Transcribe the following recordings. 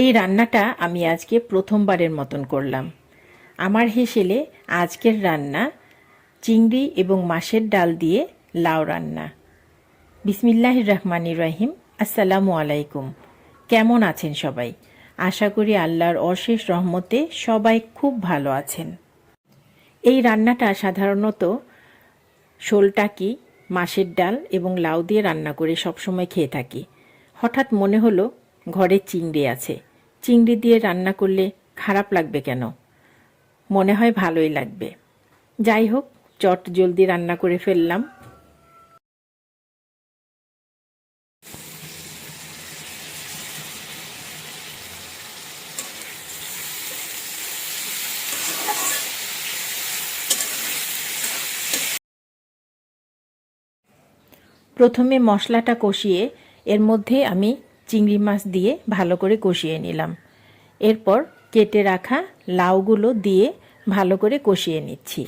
এই রান্নাটা আমি আজকে প্রথমবারের মতন করলাম। আমার হেসেলে আজকের রান্না চিংড়ি এবং মাছের ডাল দিয়ে লাউ রান্না। বিসমিল্লাহির রহমানির রহিম। আসসালামু আলাইকুম। কেমন আছেন সবাই? আশা করি আল্লাহর অশেষ রহমতে সবাই খুব ভালো আছেন। এই রান্নাটা সাধারণত শোলটাকি, মাছের ডাল এবং লাউ দিয়ে রান্না করে সবসময় খেয়ে থাকি। হঠাৎ মনে হলো ঘরে চিংড়ি আছে, চিংড়ি দিয়ে রান্না করলে খারাপ লাগবে কেন? মনে হয় ভালোই লাগবে। যাই হোক, চট জলদি রান্না করে ফেললাম। প্রথমে মশলাটা কষিয়ে এর মধ্যে আমি চিংড়ি মাছ দিয়ে ভালো করে কষিয়ে নিলাম। এরপর কেটে রাখা লাউগুলো দিয়ে ভালো করে কষিয়ে নিচ্ছি।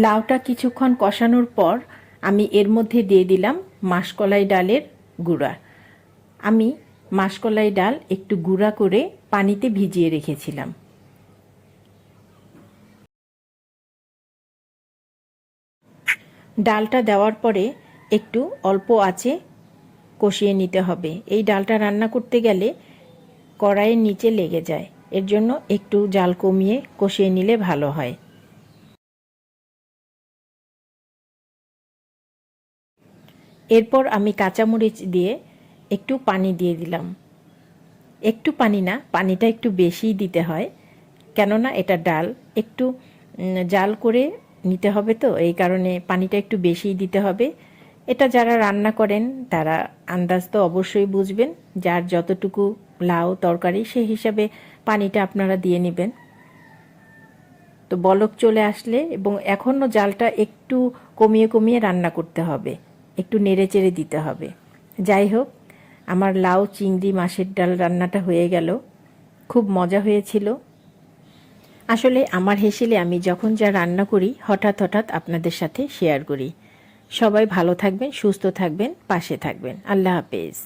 লাউটা কিছুক্ষণ কষানোর পর আমি এর মধ্যে দিয়ে দিলাম মাসকলাই ডালের গুঁড়া। আমি মাসকলাই ডাল একটু গুঁড়া করে পানিতে ভিজিয়ে রেখেছিলাম। ডালটা দেওয়ার পরে একটু অল্প আঁচে কষিয়ে নিতে হবে। এই ডালটা রান্না করতে গেলে কড়াইয়ের নিচে লেগে যায়, এর জন্য একটু জাল কমিয়ে কষিয়ে নিলে ভালো হয়। এরপর আমি কাঁচামরিচ দিয়ে একটু পানি দিয়ে দিলাম। একটু পানি না, পানিটা একটু বেশিই দিতে হয়, কেননা এটা ডাল একটু জাল করে নিতে হবে, তো এই কারণে পানিটা একটু বেশিই দিতে হবে। এটা যারা রান্না করেন তারা আন্দাজ তো অবশ্যই বুঝবেন, যার যতটুকু লাউ তরকারি সেই হিসাবে পানিটা আপনারা দিয়ে নেবেন। তো বলক চলে আসলে এবং এখনও জালটা একটু কমিয়ে কমিয়ে রান্না করতে হবে, একটু নেড়ে চেড়ে দিতে হবে। যাই হোক, আমার লাউ চিংড়ি মাছের ডাল রান্নাটা হয়ে গেল। খুব মজা হয়েছিল। আসলে আমার হেসেলে আমি যখন যা রান্না করি হঠাৎ হঠাৎ আপনাদের সাথে শেয়ার করি। সবাই ভালো থাকবেন, সুস্থ থাকবেন, পাশে থাকবেন। আল্লাহ হাফেজ।